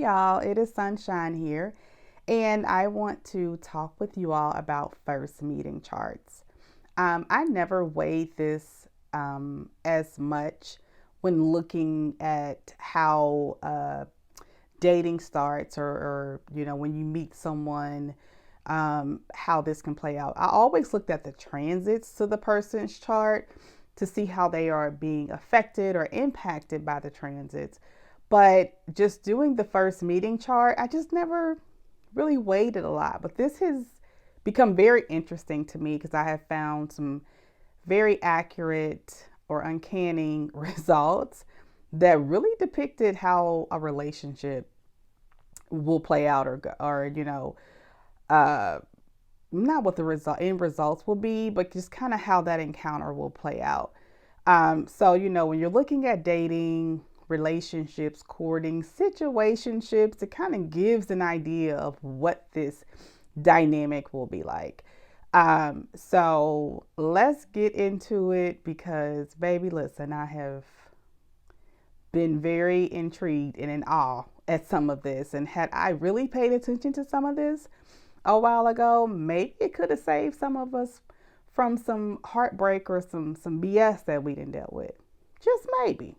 y'all, it is Sunshine here, and I want to talk with you all about first meeting charts. I never weighed this as much when looking at how dating starts, or when you meet someone, how this can play out. I always looked at the transits to the person's chart to see how they are being affected or impacted by the transits. But just doing the first meeting chart, I just never really weighed it a lot. But this has become very interesting to me because I have found some very accurate or uncanny results that really depicted how a relationship will play out, or uh, not what the end results will be, but just kind of how that encounter will play out. So when you're looking at dating, relationships, courting, situationships, it kind of gives an idea of what this dynamic will be like. So let's get into it because, baby, listen, I have been very intrigued and in awe at some of this. And had I really paid attention to some of this a while ago, maybe it could have saved some of us from some heartbreak or some BS that we didn't deal with. Just maybe.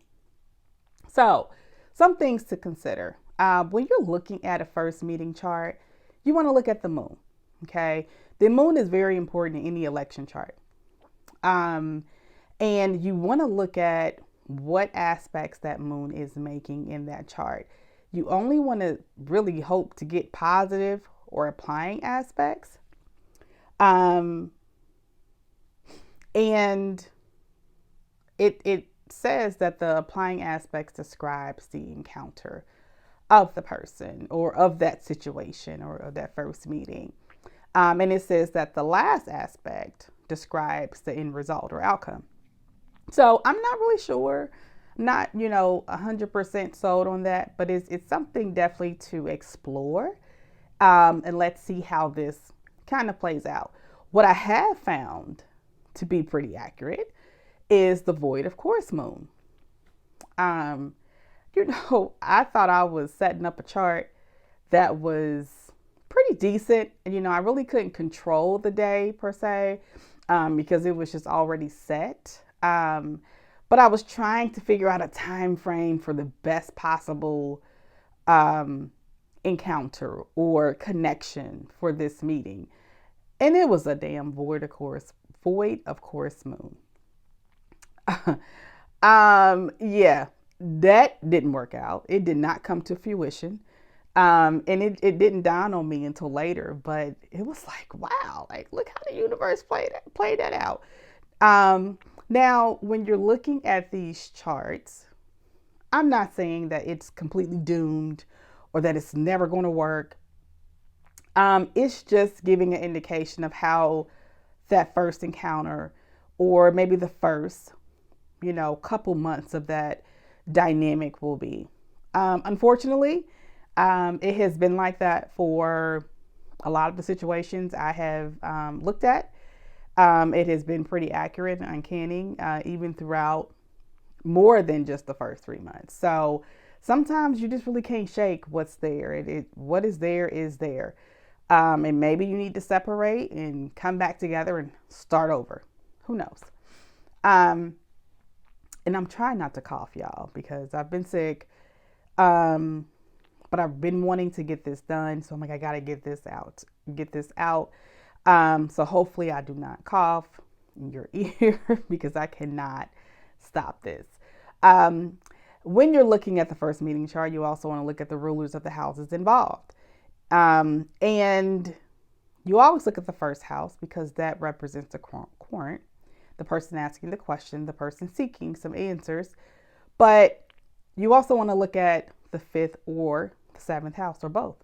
So, some things to consider. When you're looking at a first meeting chart, you want to look at the moon. Okay. The moon is very important in any election chart. And you want to look at what aspects that moon is making in that chart. You only want to really hope to get positive or applying aspects. And it says that the applying aspects describes the encounter of the person or of that situation or of that first meeting. And it says that the last aspect describes the end result or outcome. So I'm not really sure, not 100% sold on that, but it's something definitely to explore. And let's see how this kind of plays out. What I have found to be pretty accurate is the void of course moon. I thought I was setting up a chart that was pretty decent. And, I really couldn't control the day per se, because it was just already set. But I was trying to figure out a time frame for the best possible encounter or connection for this meeting. And it was a damn void of course moon. Yeah, that didn't work out. It did not come to fruition. And it didn't dawn on me until later, but it was like, wow, like look how the universe played that out. Now, when you're looking at these charts, I'm not saying that it's completely doomed or that it's never going to work. It's just giving an indication of how that first encounter, or maybe the first, couple months of that dynamic will be. Unfortunately, it has been like that for a lot of the situations I have looked at. It has been pretty accurate and uncanny, even throughout more than just the first 3 months. So sometimes you just really can't shake what's there. What is there is there. And maybe you need to separate and come back together and start over. Who knows? And I'm trying not to cough, y'all, because I've been sick. But I've been wanting to get this done. So I'm like, I got to get this out. So hopefully I do not cough in your ear because I cannot stop this. When you're looking at the first meeting chart, you also want to look at the rulers of the houses involved. And you always look at the first house because that represents the querent, the person asking the question, the person seeking some answers. But you also want to look at the fifth or the seventh house or both.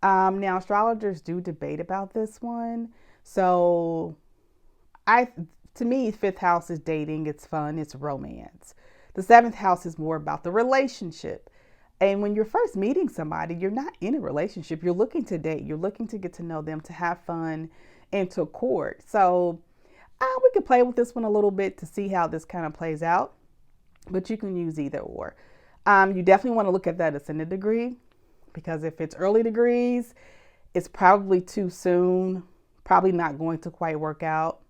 Now, astrologers do debate about this one. So to me, fifth house is dating, it's fun, it's romance. The seventh house is more about the relationship. And when you're first meeting somebody, you're not in a relationship. You're looking to date. You're looking to get to know them, to have fun, and to court. So we could play with this one a little bit to see how this kind of plays out. But you can use either or. You definitely want to look at that ascendant degree because if it's early degrees, it's probably too soon, probably not going to quite work out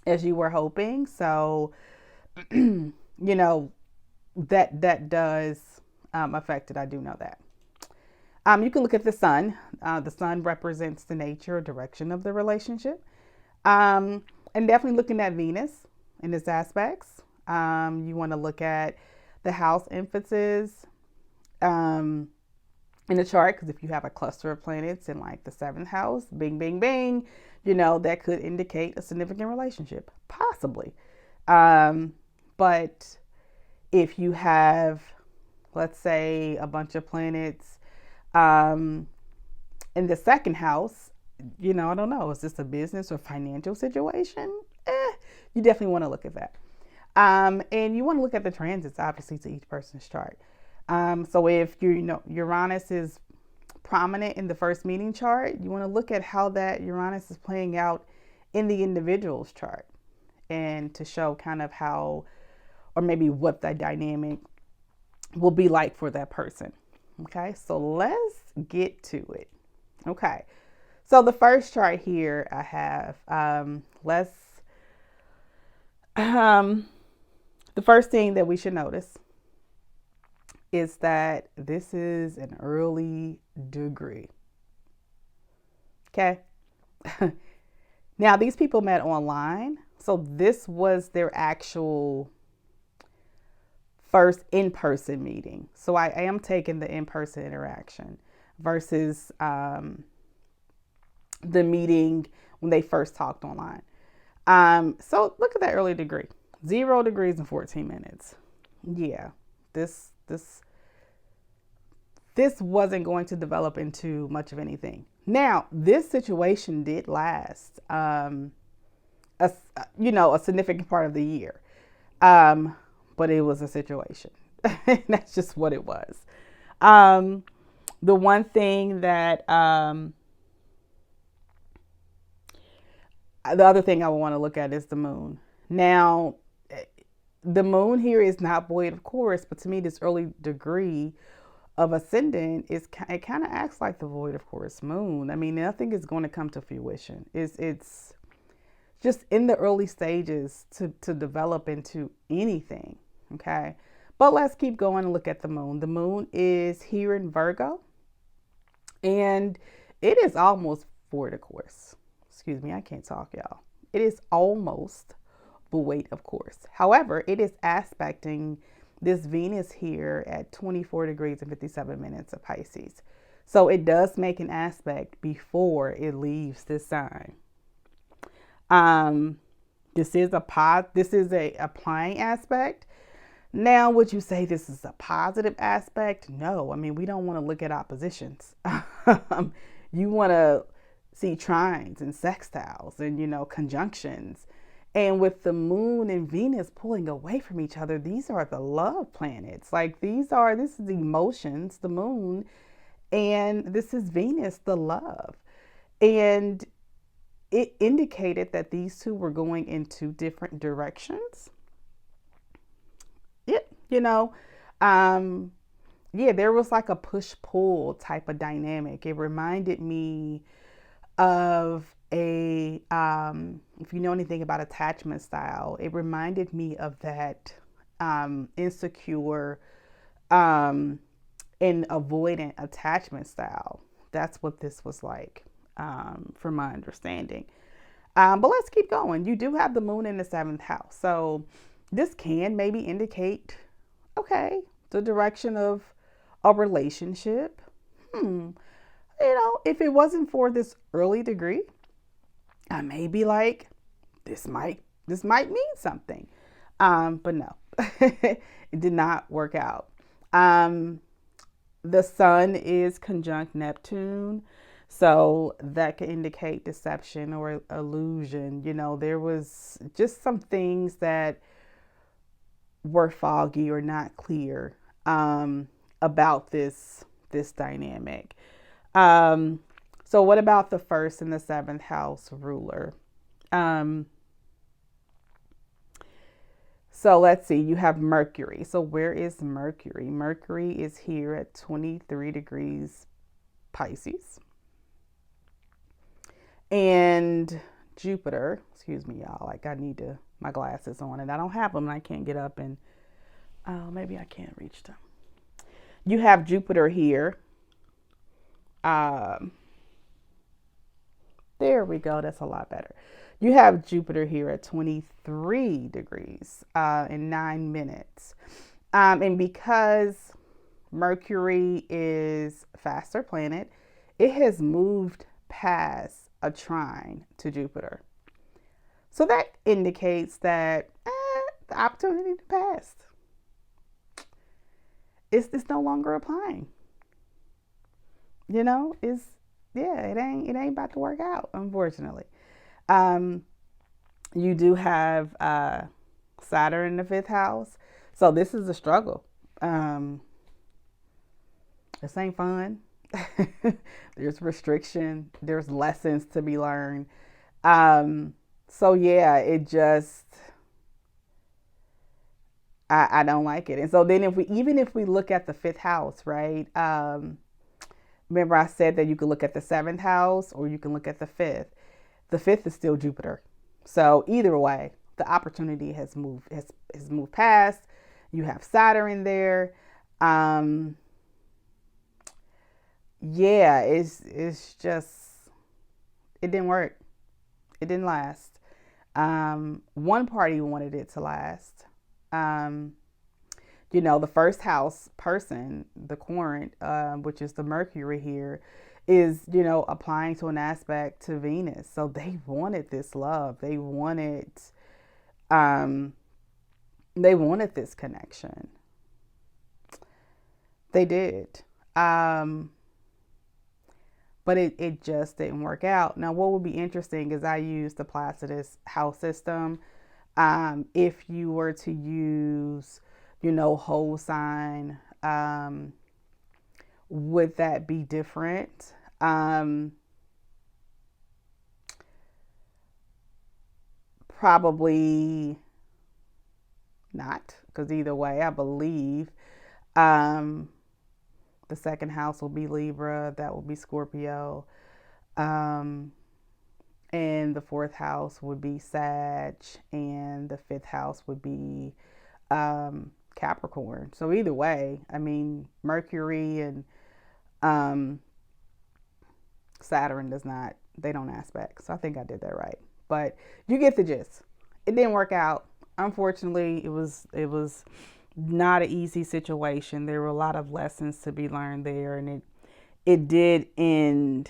as you were hoping. So, you know, that does affect it. I do know that. You can look at the sun. The sun represents the nature or direction of the relationship. And definitely looking at Venus in its aspects. You want to look at the house emphasis in the chart, because if you have a cluster of planets in like the seventh house, bing, bing, bing, you know, that could indicate a significant relationship, possibly. But if you have, let's say, a bunch of planets in the second house, you know, I don't know, is this a business or financial situation? You definitely want to look at that. And you want to look at the transits, obviously, to each person's chart. So if you know Uranus is prominent in the first meeting chart, you want to look at how that Uranus is playing out in the individual's chart, and to show kind of how, or maybe what that dynamic will be like for that person. Okay, so let's get to it. Okay, so the first chart here I have, the first thing that we should notice is that this is an early degree. Okay. Now, these people met online, so this was their actual first in-person meeting. So I am taking the in-person interaction versus the meeting when they first talked online. So look at that early degree, 0 degrees and 14 minutes. Yeah, this wasn't going to develop into much of anything. Now, this situation did last, a significant part of the year. But it was a situation. That's just what it was. The one thing that, the other thing I want to look at is the moon. Now, the moon here is not void, of course, but to me, this early degree of ascendant it kind of acts like the void of course moon. I mean, nothing is going to come to fruition. It's just in the early stages to develop into anything. Okay, but let's keep going and look at the moon. The moon is here in Virgo, and it is almost void of course. Excuse me, I can't talk, y'all. It is almost void of course. However, it is aspecting this Venus here at 24 degrees and 57 minutes of Pisces. So it does make an aspect before it leaves this sign. This is a applying aspect. Now, would you say this is a positive aspect? No. I mean, we don't want to look at oppositions. You want to see trines and sextiles and, conjunctions. And with the moon and Venus pulling away from each other, these are the love planets. Like this is the emotions, the moon, and this is Venus, the love. And it indicated that these two were going into different directions. There was like a push-pull type of dynamic. It reminded me of if you know anything about attachment style, it reminded me of that insecure and avoidant attachment style. That's what this was like, from my understanding. But let's keep going. You do have the moon in the 7th house. So this can maybe indicate, okay, the direction of a relationship. If it wasn't for this early degree, I may be like, this might mean something. But no, it did not work out. The sun is conjunct Neptune, so that could indicate deception or illusion. There was just some things that were foggy or not clear about this dynamic. So what about the 1st and the 7th house ruler? So let's see, you have Mercury. So where is Mercury? Mercury is here at 23 degrees Pisces. And Jupiter, excuse me, y'all, like I need my glasses on and I don't have them and I can't get up and maybe I can't reach them. You have Jupiter here. There we go. That's a lot better. You have Jupiter here at 23 degrees in 9 minutes. And because Mercury is a faster planet, it has moved past a trine to Jupiter. So that indicates that the opportunity passed. It's no longer applying. You know, it ain't about to work out, unfortunately. You do have Saturn in the 5th house. So this is a struggle. This ain't fun. There's restriction. There's lessons to be learned. So yeah, it just, I don't like it. And so then if we look at the 5th house, right? Remember I said that you could look at the 7th house or you can look at the 5th. The 5th is still Jupiter. So either way, the opportunity has moved past. You have Saturn there. Yeah, it's just, it didn't work. It didn't last. One party wanted it to last. You know, the 1st house person, the querent, which is the Mercury here, is, you know, applying to an aspect to Venus. So they wanted this love. They wanted this connection. They did. But it just didn't work out. Now, what would be interesting is I used the Placidus house system. If you were to use, you know, whole sign, would that be different? Probably not, because either way, I believe the 2nd house will be Libra, that will be Scorpio, and the 4th house would be Sag, and the 5th house would be Capricorn. So either way, I mean, Mercury and Saturn they don't aspect. So I think I did that right. But you get the gist. It didn't work out. Unfortunately, it was not an easy situation. There were a lot of lessons to be learned there, and it did end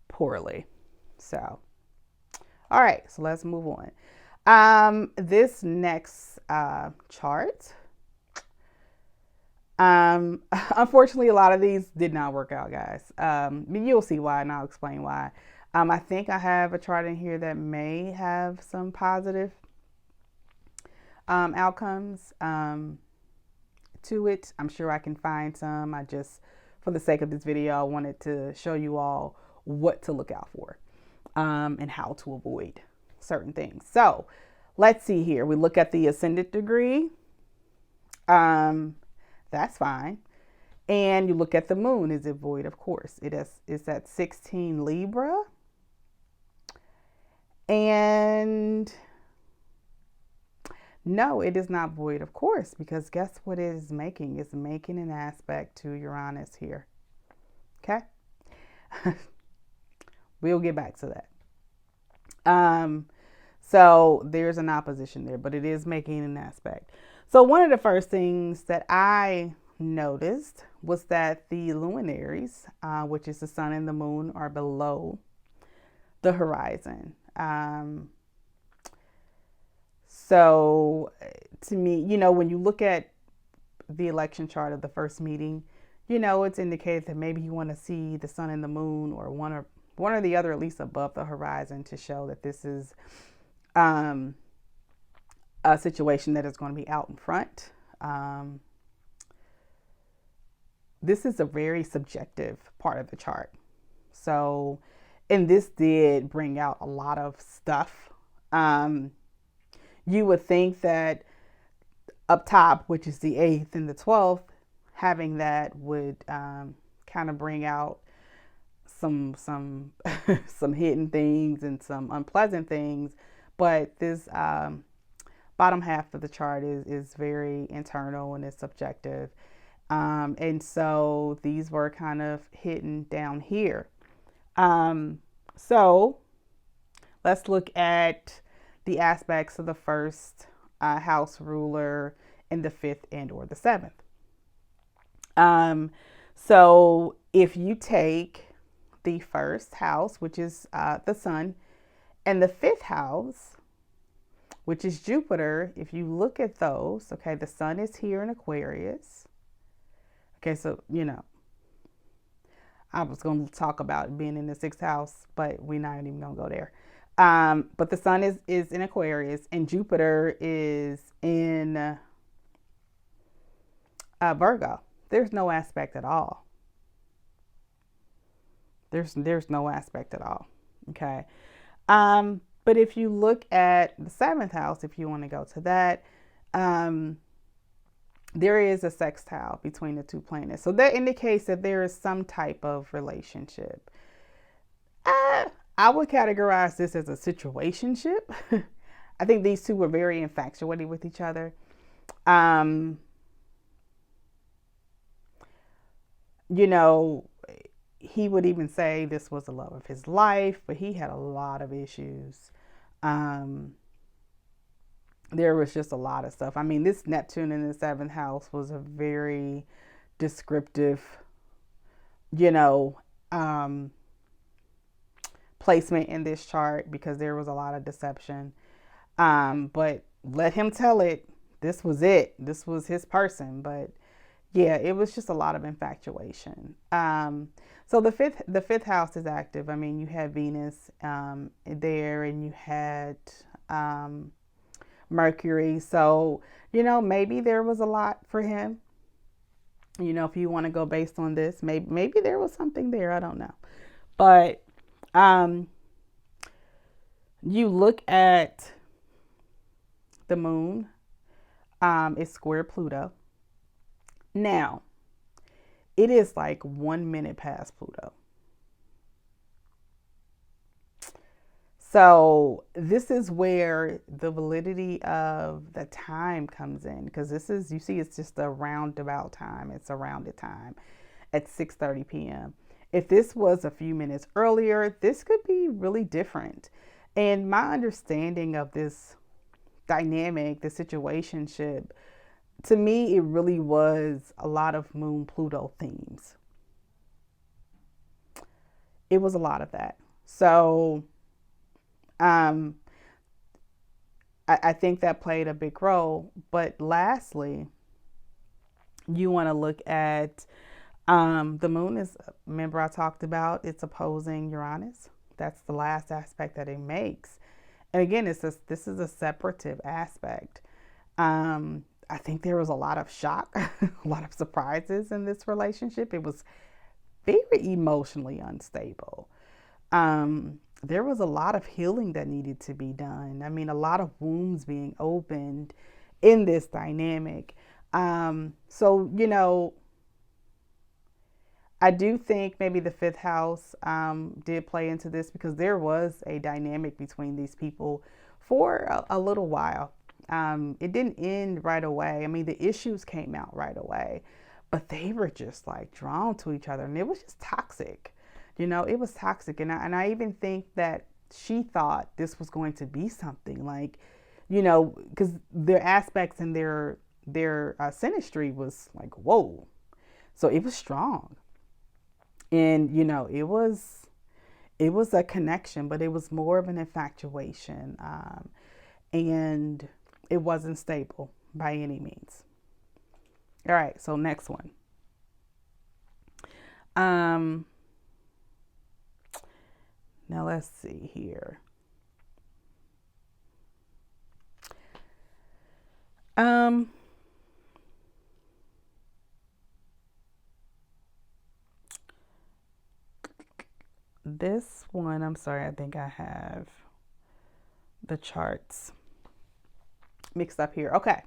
poorly. So, all right, so let's move on. This next chart, unfortunately, a lot of these did not work out, guys. You'll see why, and I'll explain why. I think I have a chart in here that may have some positive outcomes to it. I'm sure I can find some. I just, for the sake of this video, I wanted to show you all what to look out for and how to avoid certain things. So let's see here. We look at the ascendant degree. That's fine. And you look at the moon. Is it void? Of course. It's at 16 Libra. And no, it is not void, of course, because guess what it is making? It's making an aspect to Uranus here. Okay? We'll get back to that. So there's an opposition there, but it is making an aspect. So one of the first things that I noticed was that the luminaries, which is the sun and the moon, are below the horizon. So to me, you know, when you look at the election chart of the first meeting, you know, it's indicated that maybe you want to see the sun and the moon, or one or the other, at least above the horizon, to show that this is a situation that is going to be out in front. This is a very subjective part of the chart. So, and this did bring out a lot of stuff. You would think that up top, which is the 8th and the 12th, having that would kind of bring out some some hidden things and some unpleasant things. But this bottom half of the chart is very internal and it's subjective. And so these were kind of hidden down here. So let's look at the aspects of the first house ruler in the 5th and or the 7th. So if you take the first house, which is the sun, and the 5th house, which is Jupiter, if you look at those, okay, the sun is here in Aquarius. Okay, so, I was going to talk about being in the 6th house, but we're not even going to go there. But the sun is in Aquarius and Jupiter is in Virgo. There's no aspect at all. There's no aspect at all. Okay. But if you look at the 7th house, if you want to go to that, there is a sextile between the two planets. So that indicates that there is some type of relationship. I would categorize this as a situationship. I think these two were very infatuated with each other. He would even say this was the love of his life, but he had a lot of issues. There was just a lot of stuff. I mean, this Neptune in the 7th house was a very descriptive, placement in this chart because there was a lot of deception. But let him tell it. This was it. This was his person. But yeah, it was just a lot of infatuation. So the fifth house is active. I mean, you had Venus there, and you had Mercury. So maybe there was a lot for him. If you want to go based on this, maybe there was something there. I don't know, but you look at the moon. It's square Pluto. Now, it is like 1 minute past Pluto. So this is where the validity of the time comes in, because you see, it's just a roundabout time. It's a rounded time at 6:30 p.m. If this was a few minutes earlier, this could be really different. And my understanding of this dynamic, the situationship, to me, it really was a lot of Moon Pluto themes. It was a lot of that. So I think that played a big role. But lastly, you want to look at the moon is, remember I talked about it's opposing Uranus. That's the last aspect that it makes. And again, this is a separative aspect. I think there was a lot of shock, a lot of surprises in this relationship. It was very emotionally unstable. There was a lot of healing that needed to be done. I mean, a lot of wounds being opened in this dynamic. So, I do think maybe the 5th house did play into this, because there was a dynamic between these people for a little while. It didn't end right away. I mean, the issues came out right away, but they were just like drawn to each other, and it was just toxic. It was toxic. And I even think that she thought this was going to be something like, because their aspects and their synastry was like, whoa. So it was strong. And, it was a connection, but it was more of an infatuation. And it wasn't stable by any means. All right. So next one. Now let's see here. This one, I'm sorry, I think I have the charts. mixed up here. Okay.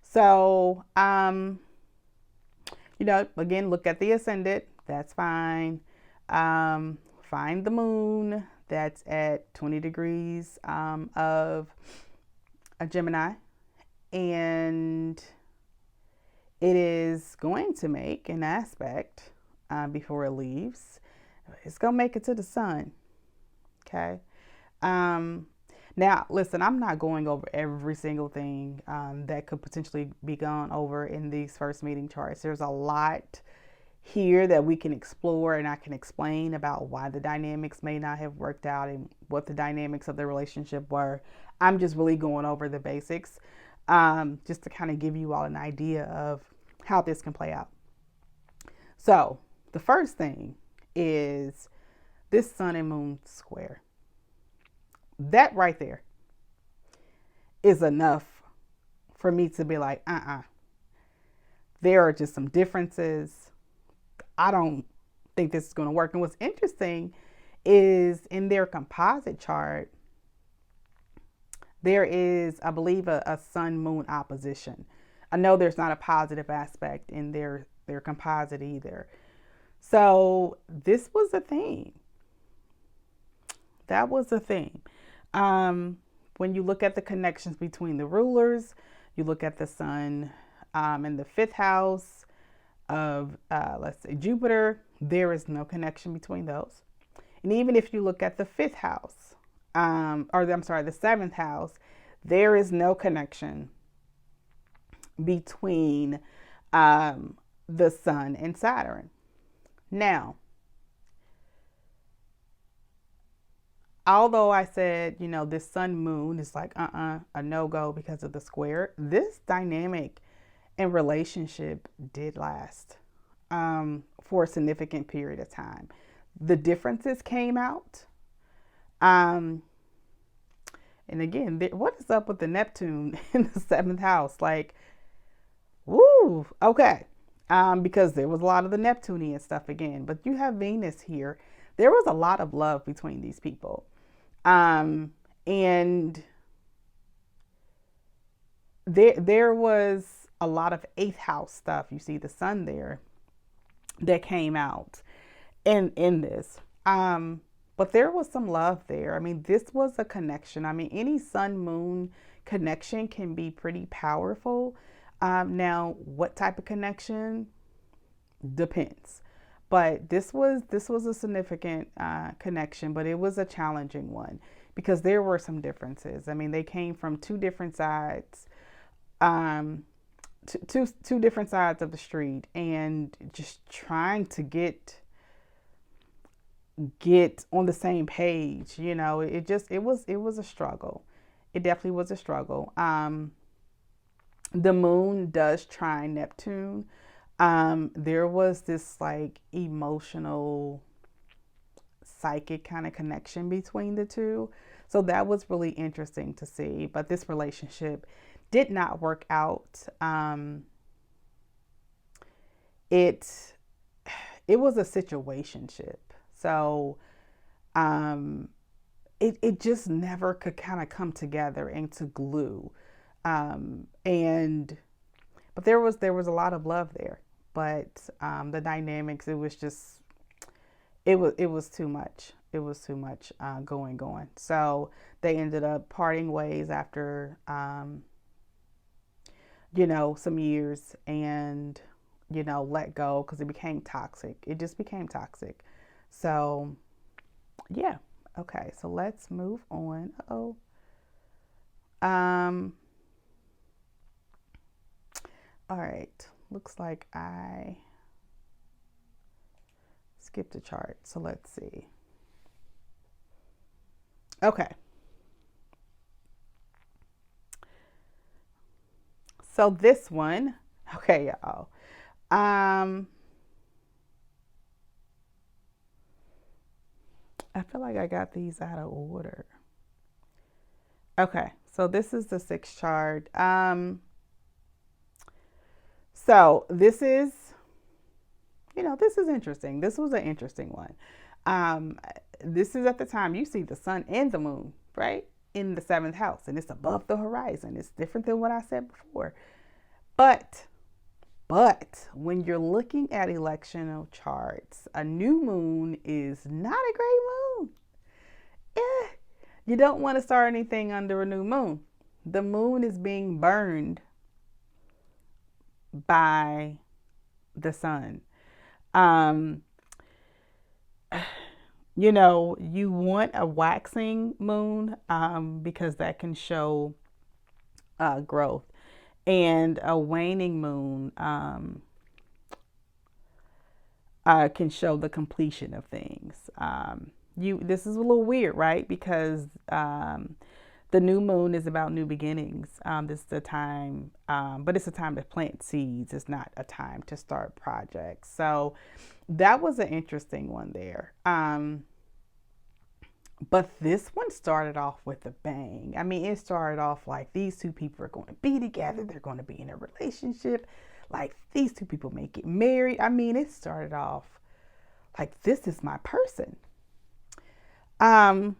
So, again, look at the ascendant. That's fine. Find the moon. That's at 20 degrees of a Gemini. And it is going to make an aspect before it leaves. It's going to make it to the sun. Okay. Now, listen, I'm not going over every single thing that could potentially be gone over in these first meeting charts. There's a lot here that we can explore, and I can explain about why the dynamics may not have worked out and what the dynamics of the relationship were. I'm just really going over the basics just to kind of give you all an idea of how this can play out. So the first thing is this sun and moon square. That right there is enough for me to be like, there are just some differences. I don't think this is going to work. And what's interesting is in their composite chart, there is, I believe, a sun-moon opposition. I know there's not a positive aspect in their composite either. So this was a thing. That was a thing. When you look at the connections between the rulers, you look at the sun in the fifth house of, let's say, Jupiter, there is no connection between those. And even if you look at the fifth house, the seventh house, there is no connection between the sun and Saturn. Now, although I said, this sun moon is like, a no-go because of the square, this dynamic and relationship did last for a significant period of time. The differences came out. And again, what is up with the Neptune in the seventh house? Like, woo, okay. Because there was a lot of the Neptunian stuff again, but you have Venus here. There was a lot of love between these people. And there was a lot of eighth house stuff. You see the sun there that came out in this. But there was some love there. I mean, this was a connection. I mean, any sun moon connection can be pretty powerful. Now, what type of connection depends. But this was a significant connection, but it was a challenging one because there were some differences. I mean, they came from two different sides, two different sides of the street, and just trying to get on the same page. It was a struggle. It definitely was a struggle. The moon does trine Neptune. There was this like emotional, psychic kind of connection between the two. So that was really interesting to see. But this relationship did not work out. It was a situationship. So it just never could kind of come together into glue. But there was a lot of love there. But the dynamics, it was too much. It was too much going on. So they ended up parting ways after some years, and let go because it became toxic. It just became toxic. So yeah. Okay, so let's move on. All right, looks like I skipped a chart, so let's see. Okay. So this one, okay, y'all. I feel like I got these out of order. Okay, so this is the sixth chart. So this is interesting. This was an interesting one. This is at the time you see the sun and the moon, right? in the seventh house and it's above the horizon. It's different than what I said before. But when you're looking at electional charts, a new moon is not a great moon. You don't want to start anything under a new moon. The moon is being burned by the sun. You want a waxing moon because that can show growth, and a waning moon can show the completion of things. This is a little weird, right? Because the new moon is about new beginnings. This is the time, but it's a time to plant seeds. It's not a time to start projects. So that was an interesting one there. But this one started off with a bang. I mean, it started off like these two people are going to be together. They're going to be in a relationship. Like these two people may get married. I mean, it started off like this is my person. But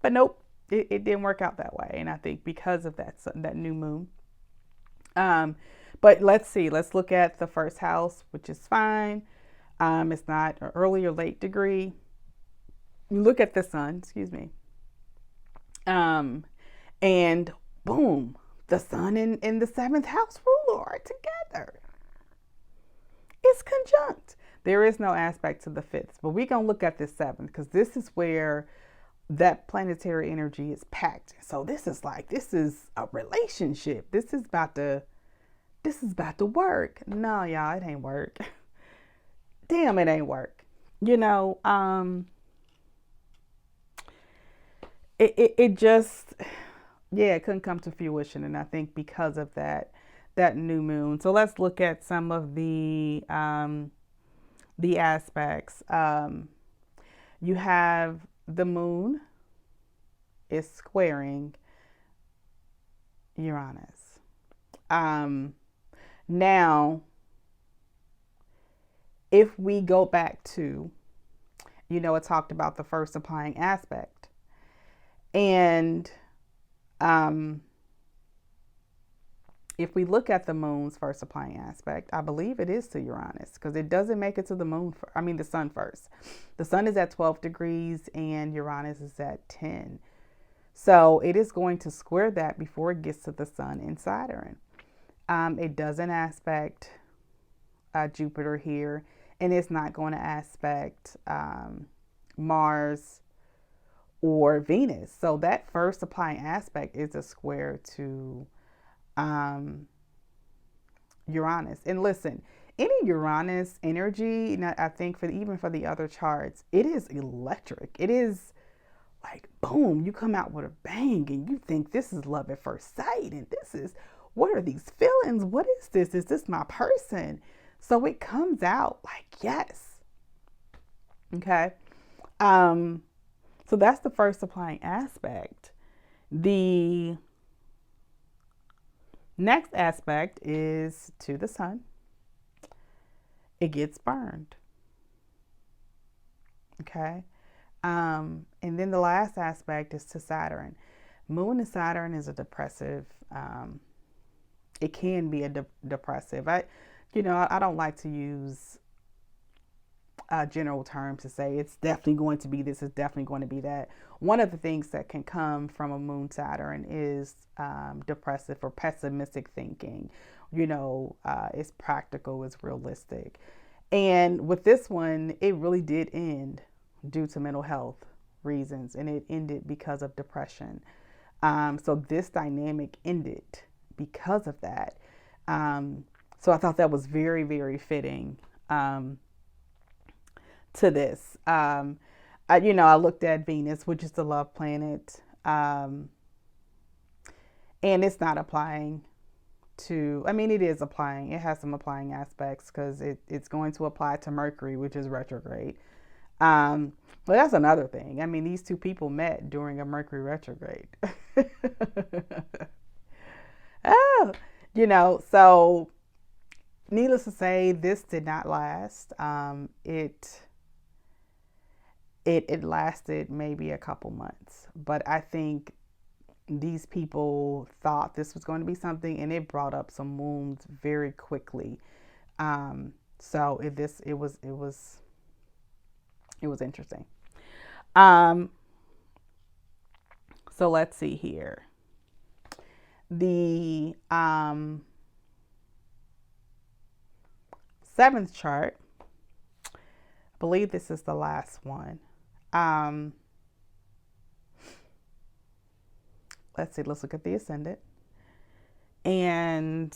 nope, it didn't work out that way. And I think because of that new moon. But let's look at the first house, which is fine. It's not an early or late degree. You look at the sun, and boom, the sun and the seventh house ruler are together. It's conjunct. There is no aspect to the fifth, but we're going to look at this seventh because this is where that planetary energy is packed. So this is a relationship. This is about to work. No, y'all, it ain't work. Damn, it ain't work. It just, it couldn't come to fruition. And I think because of that new moon. So let's look at some of the aspects. You have the moon is squaring Uranus. Now, if we go back to, it talked about the first applying aspect. And if we look at the moon's first applying aspect, I believe it is to Uranus because it doesn't make it to the sun first. The sun is at 12 degrees and Uranus is at 10. So it is going to square that before it gets to the sun and Saturn. It doesn't aspect Jupiter here, and it's not going to aspect Mars or Venus. So that first applying aspect is a square to Uranus. And listen, any Uranus energy, I think even for the other charts, it is electric. It is like, boom, you come out with a bang and you think this is love at first sight. And what are these feelings? What is this? Is this my person? So it comes out like, yes. Okay. So that's the first applying aspect. The next aspect is to the sun. It gets burned. Okay. And then the last aspect is to Saturn. Moon and Saturn is a depressive. It can be a depressive. I don't like to use general terms to say it's definitely going to be this, it's definitely going to be that. One of the things that can come from a moon Saturn is depressive or pessimistic thinking. It's practical, it's realistic. And with this one, it really did end due to mental health reasons, and it ended because of depression. So this dynamic ended because of that. So I thought that was very, very fitting to this. I looked at Venus, which is the love planet, and it's not applying to, it is applying. It has some applying aspects because it's going to apply to Mercury, which is retrograde. But that's another thing. These two people met during a Mercury retrograde. So needless to say, this did not last. It it lasted maybe a couple months. But I think these people thought this was going to be something, and it brought up some wounds very quickly. So it was interesting. Um, so let's see here. The seventh chart, I believe this is the last one. Let's see, let's look at the ascendant. And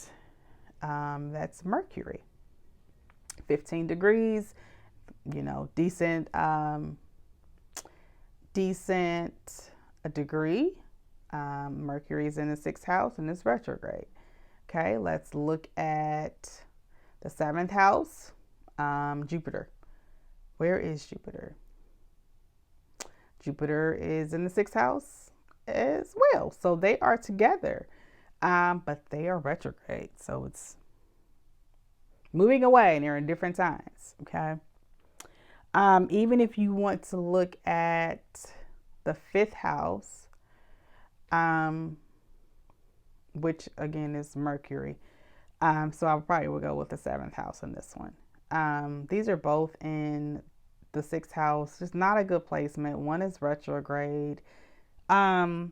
that's Mercury. 15 degrees, decent, a degree. Mercury is in the sixth house and it's retrograde. Okay, let's look at the seventh house. Jupiter. Where is Jupiter? Jupiter is in the sixth house as well. So they are together, but they are retrograde. So it's moving away and they're in different signs. Okay. Even if you want to look at the fifth house, which again is Mercury. So I probably will go with the seventh house in this one. These are both in the sixth house. Just not a good placement. One is retrograde. More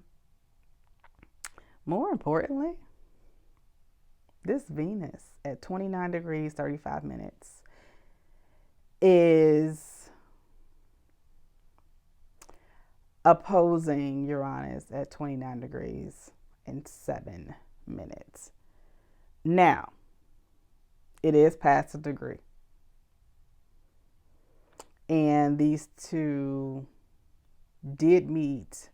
importantly, this Venus at 29 degrees, 35 minutes is opposing Uranus at 29 degrees and 7 minutes. Now, it is past a degree. And these two did meet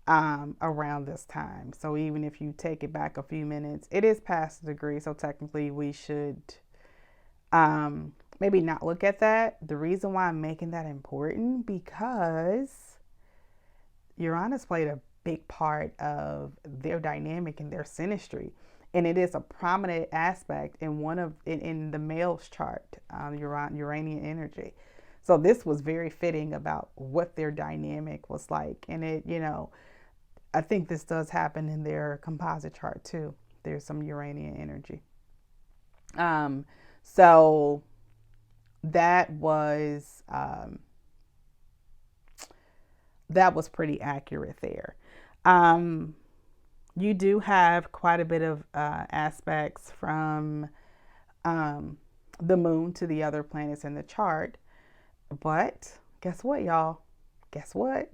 around this time. So even if you take it back a few minutes, it is past a degree. So technically we should maybe not look at that. The reason why I'm making that important, because Uranus played a big part of their dynamic and their synastry. And it is a prominent aspect in the male's chart, Uranian energy. So this was very fitting about what their dynamic was like. And it, I think this does happen in their composite chart too. There's some Uranian energy. So that was pretty accurate there. You do have quite a bit of aspects from the moon to the other planets in the chart. But guess what, y'all? Guess what?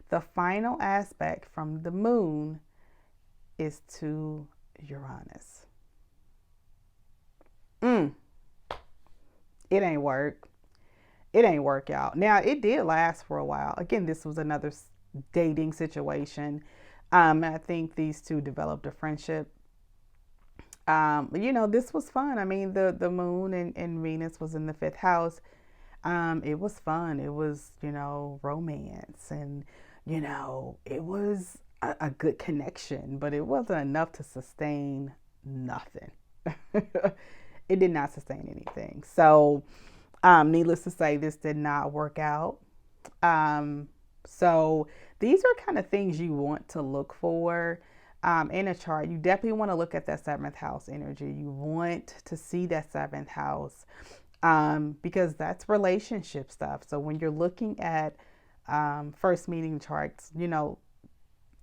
The final aspect from the moon is to Uranus. It ain't work. It ain't work out. Now, it did last for a while. Again, this was another dating situation. I think these two developed a friendship. This was fun. I mean, the moon and Venus was in the fifth house. It was fun. It was, romance, and, it was a good connection, but it wasn't enough to sustain nothing. It did not sustain anything. So, needless to say, this did not work out. So these are kind of things you want to look for in a chart. You definitely want to look at that seventh house energy. You want to see that seventh house because that's relationship stuff. So when you're looking at first meeting charts,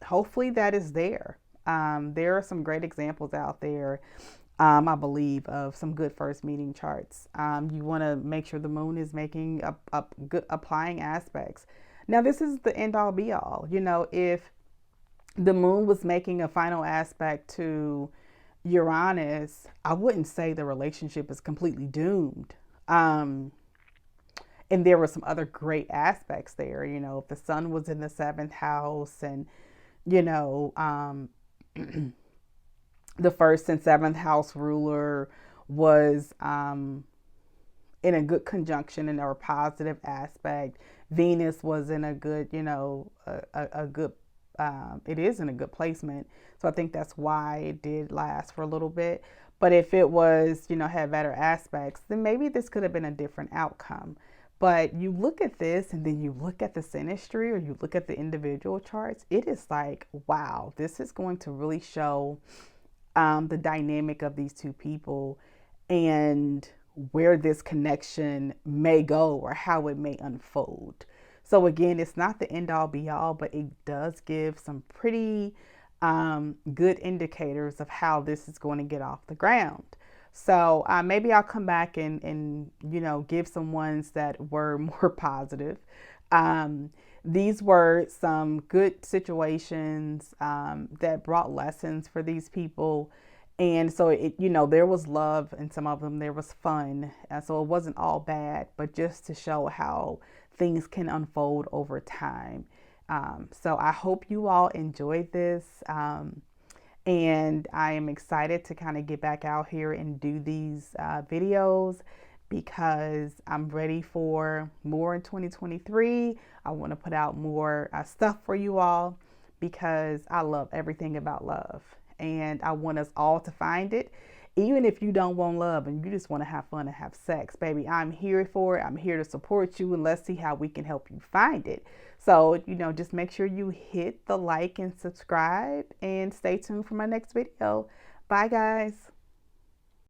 hopefully that is there. There are some great examples out there, I believe, of some good first meeting charts. You want to make sure the moon is making good applying aspects. Now, this is the end all be all. If the moon was making a final aspect to Uranus, I wouldn't say the relationship is completely doomed. And there were some other great aspects there. If the sun was in the seventh house and, the first and seventh house ruler was in a good conjunction and or positive aspect. Venus was in a good, a good, it is in a good placement. So I think that's why it did last for a little bit. But if it was, had better aspects, then maybe this could have been a different outcome. But you look at this and then you look at the synastry or you look at the individual charts, it is like, wow, this is going to really show the dynamic of these two people and where this connection may go or how it may unfold. So again, it's not the end all be all, but it does give some pretty good indicators of how this is going to get off the ground. So maybe I'll come back and give some ones that were more positive. These were some good situations that brought lessons for these people. And so there was love in some of them, there was fun. So it wasn't all bad, but just to show how things can unfold over time. So I hope you all enjoyed this. And I am excited to kind of get back out here and do these videos because I'm ready for more in 2023. I want to put out more stuff for you all because I love everything about love. And I want us all to find it. Even if you don't want love and you just want to have fun and have sex, baby, I'm here for it. I'm here to support you, and let's see how we can help you find it. So, just make sure you hit the like and subscribe and stay tuned for my next video. Bye, guys.